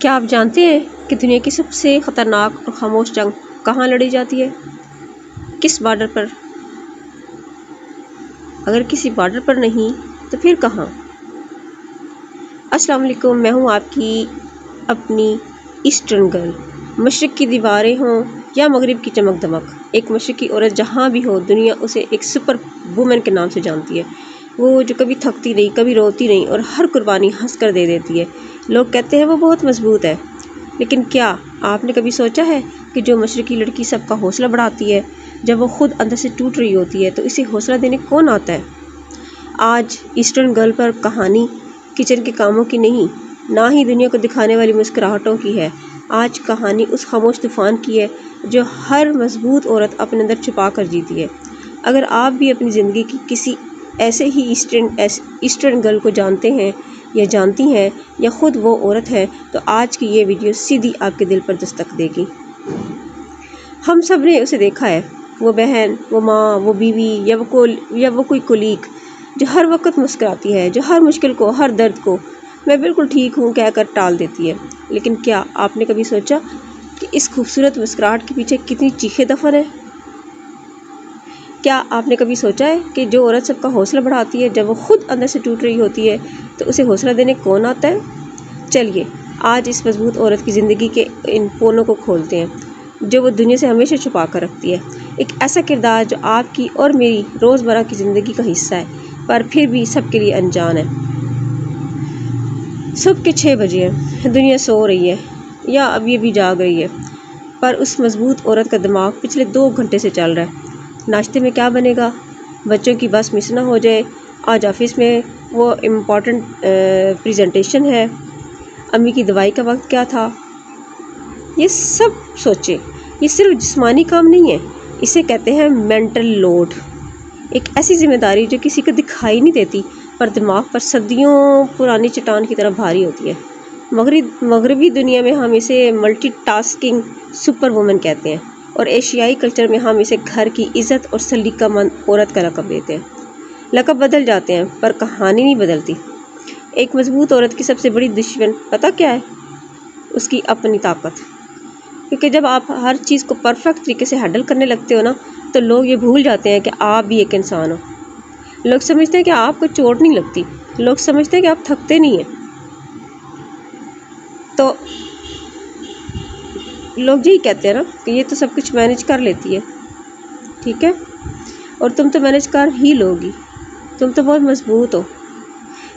کیا آپ جانتے ہیں کہ دنیا کی سب سے خطرناک اور خاموش جنگ کہاں لڑی جاتی ہے؟ کس بارڈر پر؟ اگر کسی بارڈر پر نہیں تو پھر کہاں؟ السلام علیکم، میں ہوں آپ کی اپنی ایسٹرن گرل۔ مشرق کی دیواریں ہوں یا مغرب کی چمک دمک، ایک مشرقی عورت جہاں بھی ہو دنیا اسے ایک سپر وومن کے نام سے جانتی ہے۔ وہ جو کبھی تھکتی نہیں، کبھی روتی نہیں اور ہر قربانی ہنس کر دے دیتی ہے۔ لوگ کہتے ہیں وہ بہت مضبوط ہے، لیکن کیا آپ نے کبھی سوچا ہے کہ جو مشرقی لڑکی سب کا حوصلہ بڑھاتی ہے، جب وہ خود اندر سے ٹوٹ رہی ہوتی ہے تو اسے حوصلہ دینے کون آتا ہے؟ آج ایسٹرن گرل پر کہانی کچن کے کاموں کی نہیں، نہ ہی دنیا کو دکھانے والی مسکراہٹوں کی ہے۔ آج کہانی اس خاموش طوفان کی ہے جو ہر مضبوط عورت اپنے اندر چھپا کر جیتی ہے۔ اگر آپ بھی اپنی زندگی کی کسی ایسے ہی ایسٹرن گرل کو جانتے ہیں یا جانتی ہیں یا خود وہ عورت ہے، تو آج کی یہ ویڈیو سیدھی آپ کے دل پر دستک دے گی۔ ہم سب نے اسے دیکھا ہے، وہ بہن، وہ ماں، وہ بیوی یا وہ کوئی کولیگ جو ہر وقت مسکراتی ہے، جو ہر مشکل کو، ہر درد کو میں بالکل ٹھیک ہوں کہہ کر ٹال دیتی ہے۔ لیکن کیا آپ نے کبھی سوچا کہ اس خوبصورت مسکراہٹ کے پیچھے کتنی چیخیں دفن ہیں؟ کیا آپ نے کبھی سوچا ہے کہ جو عورت سب کا حوصلہ بڑھاتی ہے، جب وہ خود اندر سے ٹوٹ رہی ہوتی ہے تو اسے حوصلہ دینے کون آتا ہے؟ چلیے آج اس مضبوط عورت کی زندگی کے ان پونوں کو کھولتے ہیں جو وہ دنیا سے ہمیشہ چھپا کر رکھتی ہے۔ ایک ایسا کردار جو آپ کی اور میری روزمرہ کی زندگی کا حصہ ہے، پر پھر بھی سب کے لیے انجان ہے۔ صبح کے 6 بجے ہیں، دنیا سو رہی ہے یا ابھی جاگ رہی ہے، پر اس مضبوط عورت کا دماغ پچھلے 2 گھنٹے سے چل رہا ہے۔ ناشتے میں کیا بنے گا؟ بچوں کی بس مس نہ ہو جائے، آج آفس میں وہ امپورٹنٹ پریزنٹیشن ہے، امی کی دوائی کا وقت کیا تھا؟ یہ سب سوچے، یہ صرف جسمانی کام نہیں ہے، اسے کہتے ہیں مینٹل لوڈ۔ ایک ایسی ذمہ داری جو کسی کو دکھائی نہیں دیتی پر دماغ پر صدیوں پرانی چٹان کی طرح بھاری ہوتی ہے۔ مغربی دنیا میں ہم اسے ملٹی ٹاسکنگ سپر وومن کہتے ہیں، اور ایشیائی کلچر میں ہم اسے گھر کی عزت اور سلیقہ مند عورت کا لقب دیتے ہیں۔ لقب بدل جاتے ہیں پر کہانی نہیں بدلتی۔ ایک مضبوط عورت کی سب سے بڑی دشمن پتہ کیا ہے؟ اس کی اپنی طاقت۔ کیونکہ جب آپ ہر چیز کو پرفیکٹ طریقے سے ہینڈل کرنے لگتے ہو نا، تو لوگ یہ بھول جاتے ہیں کہ آپ بھی ایک انسان ہو۔ لوگ سمجھتے ہیں کہ آپ کو چوٹ نہیں لگتی، لوگ سمجھتے ہیں کہ آپ تھکتے نہیں ہیں، تو لوگ یہی کہتے ہیں نا کہ یہ تو سب کچھ مینج کر لیتی ہے، ٹھیک ہے، اور تم تو مینج کر ہی لوگی، تم تو بہت مضبوط ہو۔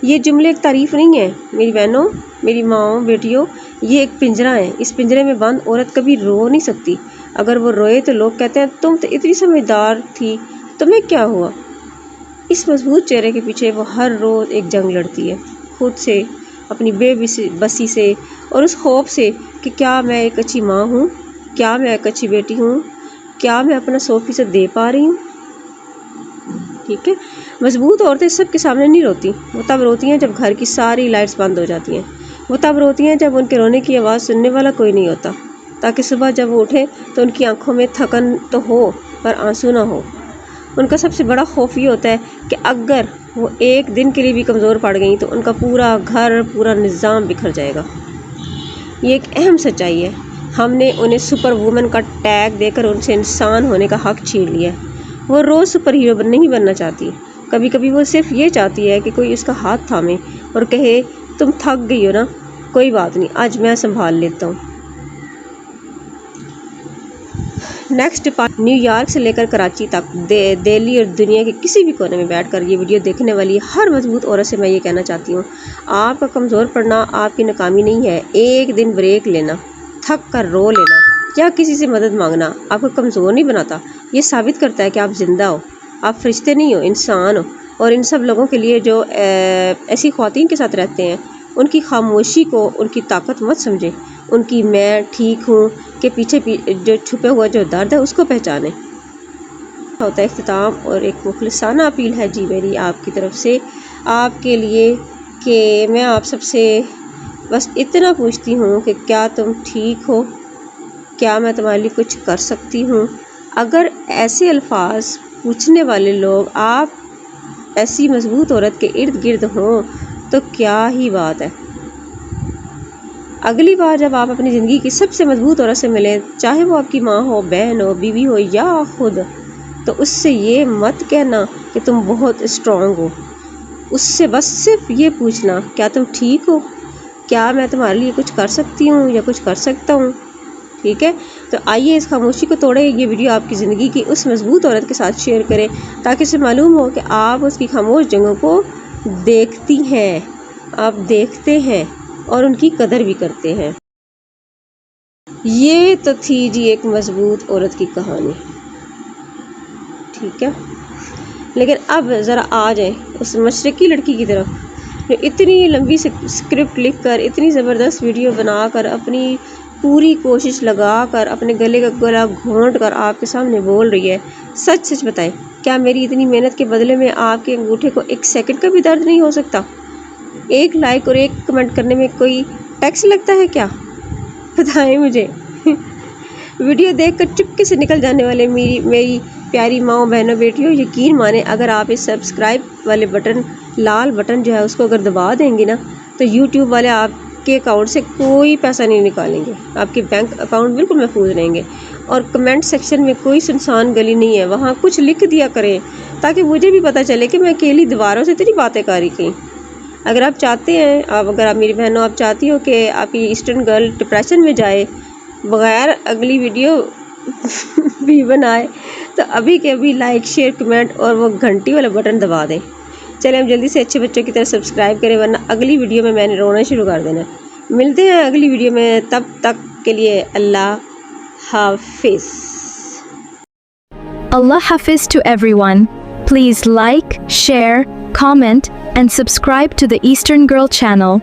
یہ جملے ایک تعریف نہیں ہے میری بہنوں، میری ماؤں، بیٹیوں، یہ ایک پنجرہ ہے۔ اس پنجرے میں بند عورت کبھی رو نہیں سکتی۔ اگر وہ روئے تو لوگ کہتے ہیں تم تو اتنی سمجھدار تھی، تمہیں کیا ہوا؟ اس مضبوط چہرے کے پیچھے وہ ہر روز ایک جنگ لڑتی ہے، خود سے، اپنی بے بسی سے، اور اس خوف سے کہ کیا میں ایک اچھی ماں ہوں، کیا میں ایک اچھی بیٹی ہوں، کیا میں اپنا 100% دے پا رہی ہوں؟ ٹھیک ہے، مضبوط عورتیں سب کے سامنے نہیں روتی، وہ تب روتی ہیں جب گھر کی ساری لائٹس بند ہو جاتی ہیں۔ وہ تب روتی ہیں جب ان کے رونے کی آواز سننے والا کوئی نہیں ہوتا، تاکہ صبح جب وہ اٹھیں تو ان کی آنکھوں میں تھکن تو ہو پر آنسو نہ ہو۔ ان کا سب سے بڑا خوف یہ ہوتا ہے کہ اگر وہ ایک دن کے لیے بھی کمزور پڑ گئیں تو ان کا پورا گھر، پورا نظام بکھر جائے گا۔ یہ ایک اہم سچائی ہے۔ ہم نے انہیں سپر وومن کا ٹیگ دے کر ان سے انسان ہونے کا حق چھین لیا ہے۔ وہ روز سپر ہیرو نہیں بننا چاہتی، کبھی کبھی وہ صرف یہ چاہتی ہے کہ کوئی اس کا ہاتھ تھامے اور کہے تم تھک گئی ہو نا، کوئی بات نہیں، آج میں سنبھال لیتا ہوں۔ نیکسٹ پارٹ نیو یارک سے لے کر کراچی تک، دہلی اور دنیا کے کسی بھی کونے میں بیٹھ کر یہ ویڈیو دیکھنے والی ہر مضبوط عورت سے میں یہ کہنا چاہتی ہوں، آپ کا کمزور پڑنا آپ کی ناکامی نہیں ہے۔ ایک دن بریک لینا، تھک کر رو لینا یا کسی سے مدد مانگنا آپ کو کمزور نہیں بناتا، یہ ثابت کرتا ہے کہ آپ زندہ ہو، آپ فرشتے نہیں ہو، انسان ہو۔ اور ان سب لوگوں کے لیے جو ایسی خواتین کے ساتھ رہتے ہیں، ان کی خاموشی کو ان کی طاقت مت سمجھیں، ان کی میں ٹھیک ہوں کہ پیچھے جو چھپے ہوا جو درد ہے اس کو پہچانیں۔ ہوتا ہے اختتام اور ایک مخلصانہ اپیل ہے جی میری آپ کی طرف سے آپ کے لیے، کہ میں آپ سب سے بس اتنا پوچھتی ہوں کہ کیا تم ٹھیک ہو؟ کیا میں تمہارے لیے کچھ کر سکتی ہوں؟ اگر ایسے الفاظ پوچھنے والے لوگ آپ ایسی مضبوط عورت کے ارد گرد ہوں تو کیا ہی بات ہے۔ اگلی بار جب آپ اپنی زندگی کی سب سے مضبوط عورت سے ملیں، چاہے وہ آپ کی ماں ہو، بہن ہو، بیوی ہو یا خود، تو اس سے یہ مت کہنا کہ تم بہت اسٹرانگ ہو. اس سے بس صرف یہ پوچھنا کیا تم ٹھیک ہو، کیا میں تمہارے لیے کچھ کر سکتی ہوں یا کچھ کر سکتا ہوں. ٹھیک ہے، تو آئیے اس خاموشی کو توڑیں. یہ ویڈیو آپ کی زندگی کی اس مضبوط عورت کے ساتھ شیئر کریں تاکہ اسے معلوم ہو کہ آپ اس کی خاموش جنگوں کو دیکھتی ہیں، آپ دیکھتے ہیں اور ان کی قدر بھی کرتے ہیں. یہ تو تھی جی ایک مضبوط عورت کی کہانی. ٹھیک ہے، لیکن اب ذرا آ جائیں اس مشرقی لڑکی کی طرف جو اتنی لمبی اسکرپٹ لکھ کر، اتنی زبردست ویڈیو بنا کر، اپنی پوری کوشش لگا کر، اپنے گلے کا گلا گھونٹ کر آپ کے سامنے بول رہی ہے. سچ سچ بتائیں، کیا میری اتنی محنت کے بدلے میں آپ کے انگوٹھے کو ایک سیکنڈ کا بھی درد نہیں ہو سکتا؟ ایک لائک اور ایک کمنٹ کرنے میں کوئی ٹیکس لگتا ہے کیا؟ بتائیں مجھے. ویڈیو دیکھ کر چپکے سے نکل جانے والے میری پیاری ماؤں، بہنوں، بیٹیوں، یقین مانیں اگر آپ اس سبسکرائب والے بٹن، لال بٹن جو ہے اس کو اگر دبا دیں گے نا، تو یوٹیوب والے آپ کے اکاؤنٹ سے کوئی پیسہ نہیں نکالیں گے. آپ کے بینک اکاؤنٹ بالکل محفوظ رہیں گے. اور کمنٹ سیکشن میں کوئی سنسان گلی نہیں ہے، وہاں کچھ لکھ دیا کریں تاکہ مجھے بھی پتہ چلے کہ میں اکیلی دیواروں سے اتنی باتیں کاری کی. اگر آپ چاہتے ہیں، اگر آپ میری بہنوں آپ چاہتی ہو کہ آپ کی ایسٹرن گرل ڈپریشن میں جائے بغیر اگلی ویڈیو بھی بنائے، تو ابھی کے ابھی لائک، شیئر، کمنٹ اور وہ گھنٹی والا بٹن دبا دیں. چلیں ہم جلدی سے اچھے بچوں کی طرح سبسکرائب کریں ورنہ اگلی ویڈیو میں نے رونا شروع کر دینا. ملتے ہیں اگلی ویڈیو میں، تب تک کے لیے اللہ حافظ. Allah Hafiz to everyone. Please like, share, comment, and subscribe to the Eastern Girl channel.